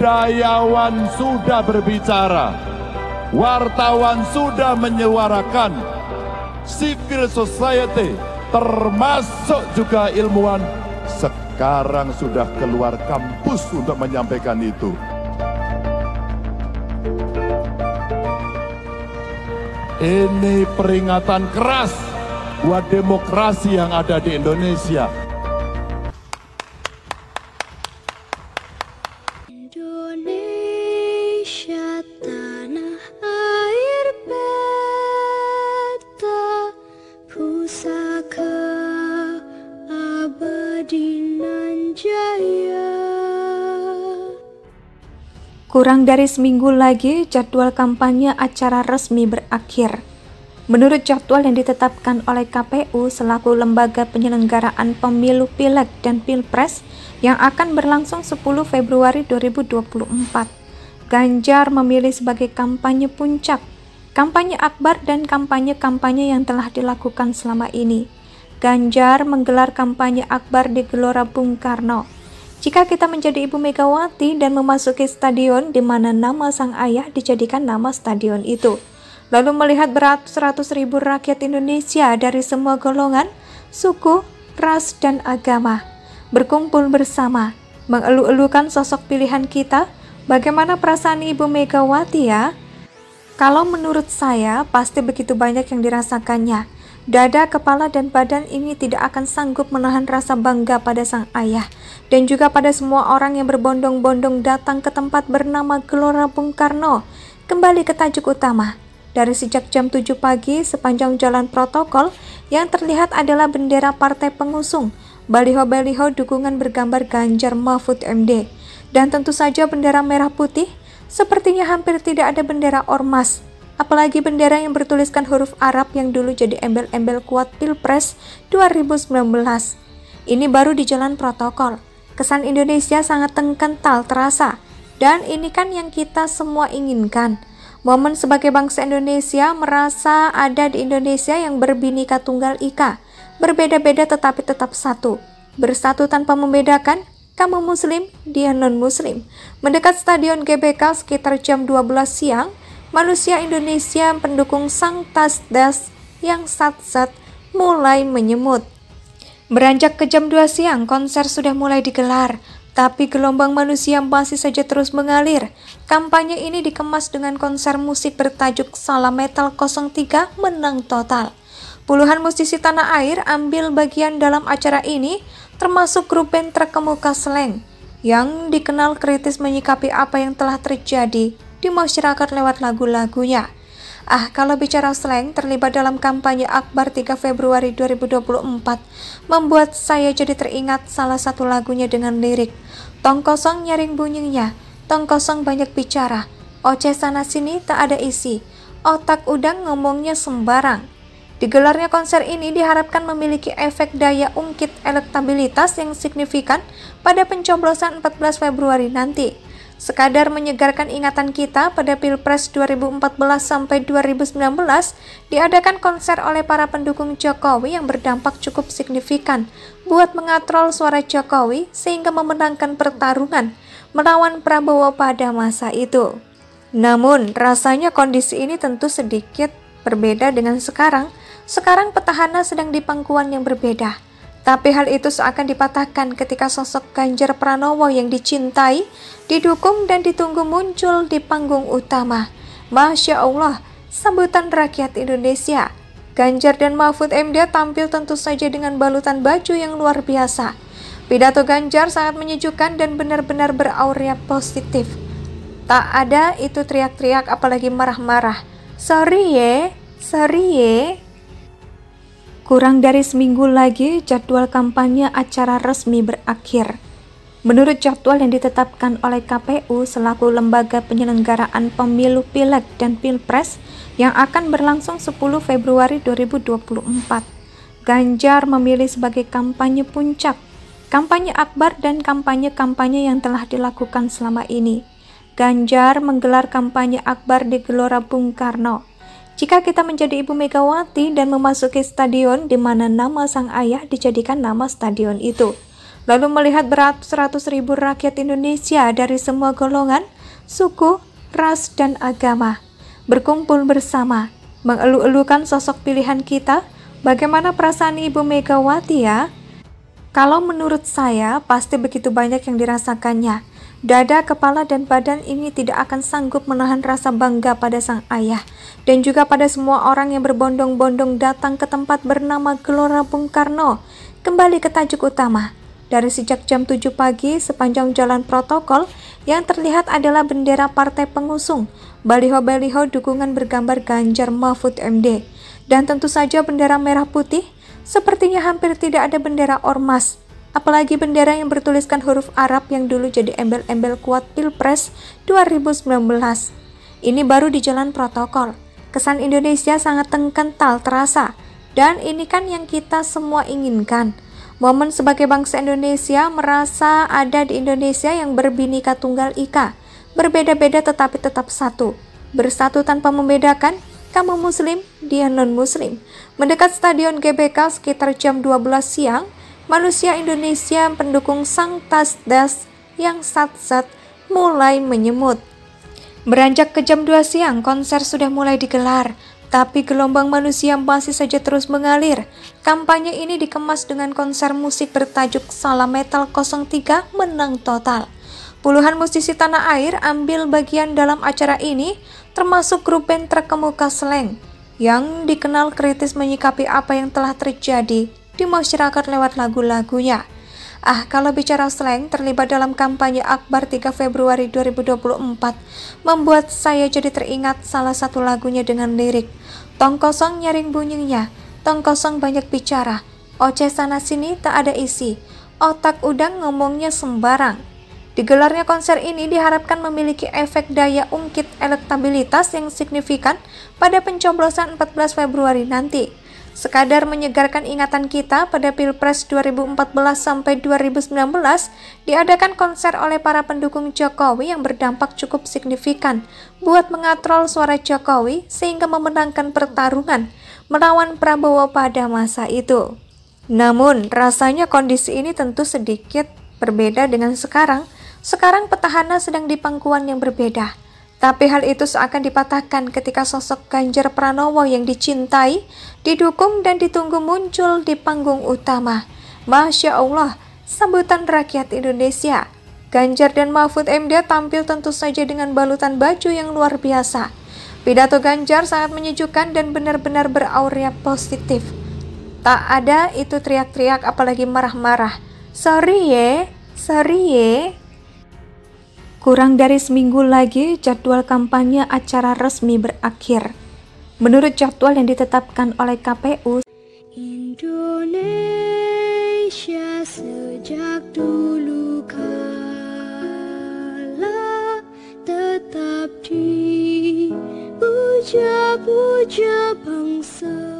budayawan sudah berbicara, wartawan sudah menyuarakan, civil society termasuk juga ilmuwan sekarang sudah keluar kampus untuk menyampaikan itu. Ini peringatan keras buat demokrasi yang ada di Indonesia. Indonesia tanah air beta, pusaka abadi nan jaya. Kurang dari seminggu lagi jadwal kampanye acara resmi berakhir. Menurut jadwal yang ditetapkan oleh KPU selaku lembaga penyelenggaraan pemilu Pileg dan Pilpres yang akan berlangsung 10 Februari 2024, Ganjar memilih sebagai kampanye puncak, kampanye akbar dan kampanye-kampanye yang telah dilakukan selama ini. Ganjar menggelar kampanye akbar di Gelora Bung Karno. Jika kita menjadi Ibu Megawati dan memasuki stadion di mana nama sang ayah dijadikan nama stadion itu, lalu melihat beratus-ratus ribu rakyat Indonesia dari semua golongan, suku, ras, dan agama berkumpul bersama, mengeluh-elukan sosok pilihan kita, bagaimana perasaan Ibu Megawati ya? Kalau menurut saya, pasti begitu banyak yang dirasakannya. Dada, kepala, dan badan ini tidak akan sanggup menahan rasa bangga pada sang ayah dan juga pada semua orang yang berbondong-bondong datang ke tempat bernama Gelora Bung Karno. Kembali ke tajuk utama. Dari sejak jam 7 pagi, sepanjang jalan protokol yang terlihat adalah bendera partai pengusung, baliho-baliho dukungan bergambar Ganjar Mahfud MD, dan tentu saja bendera merah putih. Sepertinya hampir tidak ada bendera ormas. Apalagi bendera yang bertuliskan huruf Arab yang dulu jadi embel-embel kuat Pilpres 2019. Ini baru di jalan protokol. Kesan Indonesia sangat kental terasa. Dan ini kan yang kita semua inginkan. Momen sebagai bangsa Indonesia merasa ada di Indonesia yang berbhinneka tunggal ika. Berbeda-beda tetapi tetap satu. Bersatu tanpa membedakan, kamu muslim, dia non-muslim. Mendekat stadion GBK sekitar jam 12 siang, manusia Indonesia pendukung sang Tasdas yang sat-sat mulai menyemut. Beranjak ke jam 2 siang, konser sudah mulai digelar, tapi gelombang manusia masih saja terus mengalir. Kampanye ini dikemas dengan konser musik bertajuk Salam Metal 03 Menang Total. Puluhan musisi tanah air ambil bagian dalam acara ini, termasuk grup band terkemuka Slank, yang dikenal kritis menyikapi apa yang telah terjadi di masyarakat lewat lagu-lagunya. Kalau bicara Slank terlibat dalam kampanye akbar 3 Februari 2024, membuat saya jadi teringat salah satu lagunya dengan lirik, "Tong kosong nyaring bunyinya, tong kosong banyak bicara, oceh sana sini tak ada isi, otak udang ngomongnya sembarang." Digelarnya konser ini diharapkan memiliki efek daya ungkit elektabilitas yang signifikan pada pencoblosan 14 Februari nanti. Sekadar menyegarkan ingatan kita pada Pilpres 2014 sampai 2019, diadakan konser oleh para pendukung Jokowi yang berdampak cukup signifikan buat mengatrol suara Jokowi sehingga memenangkan pertarungan melawan Prabowo pada masa itu. Namun, rasanya kondisi ini tentu sedikit berbeda dengan sekarang. Sekarang petahana sedang di pangkuan yang berbeda. Tapi hal itu seakan dipatahkan ketika sosok Ganjar Pranowo yang dicintai, didukung dan ditunggu muncul di panggung utama. Masya Allah, sambutan rakyat Indonesia. Ganjar dan Mahfud MD tampil tentu saja dengan balutan baju yang luar biasa. Pidato Ganjar sangat menyejukkan dan benar-benar beraurea positif. Tak ada itu teriak-teriak apalagi marah-marah. Sorry ye. Kurang dari seminggu lagi jadwal kampanye acara resmi berakhir. Menurut jadwal yang ditetapkan oleh KPU selaku lembaga penyelenggaraan pemilu Pileg dan Pilpres yang akan berlangsung 10 Februari 2024, Ganjar memilih sebagai kampanye puncak, kampanye akbar dan kampanye-kampanye yang telah dilakukan selama ini. Ganjar menggelar kampanye akbar di Gelora Bung Karno. Jika kita menjadi Ibu Megawati dan memasuki stadion di mana nama sang ayah dijadikan nama stadion itu, lalu melihat beratus-ratus ribu rakyat Indonesia dari semua golongan, suku, ras, dan agama berkumpul bersama, mengeluh-elukan sosok pilihan kita. Bagaimana perasaan Ibu Megawati ya? Kalau menurut saya, pasti begitu banyak yang dirasakannya. Dada, kepala, dan badan ini tidak akan sanggup menahan rasa bangga pada sang ayah, dan juga pada semua orang yang berbondong-bondong datang ke tempat bernama Gelora Bung Karno. Kembali ke tajuk utama. Dari sejak jam 7 pagi, sepanjang jalan protokol, yang terlihat adalah bendera partai pengusung, baliho-baliho dukungan bergambar Ganjar Mahfud MD, dan tentu saja bendera merah putih. Sepertinya hampir tidak ada bendera ormas, apalagi bendera yang bertuliskan huruf Arab yang dulu jadi embel-embel kuat Pilpres 2019. Ini baru di jalan protokol. Kesan Indonesia sangat kental terasa, dan ini kan yang kita semua inginkan. Momen sebagai bangsa Indonesia merasa ada di Indonesia yang berbhinneka tunggal ika, berbeda-beda tetapi tetap satu, bersatu tanpa membedakan, kamu muslim, dia non-muslim. Mendekat stadion GBK sekitar jam 12 siang, manusia Indonesia pendukung sang Tasdas yang sat-sat mulai menyemut. Beranjak ke jam 2 siang, konser sudah mulai digelar. Tapi gelombang manusia masih saja terus mengalir. Kampanye ini dikemas dengan konser musik bertajuk Salam Metal 03 Menang Total. Puluhan musisi tanah air ambil bagian dalam acara ini, termasuk grup band terkemuka Slank, yang dikenal kritis menyikapi apa yang telah terjadi di masyarakat lewat lagu-lagunya. Kalau bicara Slank terlibat dalam kampanye Akbar 3 Februari 2024, membuat saya jadi teringat salah satu lagunya dengan lirik, tong kosong nyaring bunyinya, tong kosong banyak bicara, oceh sana sini tak ada isi, otak udang ngomongnya sembarang. Digelarnya konser ini diharapkan memiliki efek daya ungkit elektabilitas yang signifikan pada pencoblosan 14 Februari nanti. Sekadar menyegarkan ingatan kita pada Pilpres 2014 sampai 2019, diadakan konser oleh para pendukung Jokowi yang berdampak cukup signifikan buat mengatrol suara Jokowi sehingga memenangkan pertarungan melawan Prabowo pada masa itu. Namun, rasanya kondisi ini tentu sedikit berbeda dengan sekarang. Sekarang petahana sedang di pangkuan yang berbeda. Tapi hal itu seakan dipatahkan ketika sosok Ganjar Pranowo yang dicintai, didukung dan ditunggu muncul di panggung utama. Masya Allah, sambutan rakyat Indonesia. Ganjar dan Mahfud MD tampil tentu saja dengan balutan baju yang luar biasa. Pidato Ganjar sangat menyejukkan dan benar-benar beraurea positif. Tak ada itu teriak-teriak apalagi marah-marah. Sorry ye. Kurang dari seminggu lagi jadwal kampanye acara resmi berakhir. Menurut jadwal yang ditetapkan oleh KPU, Indonesia sejak dulu kala tetap dipuja-puja bangsa.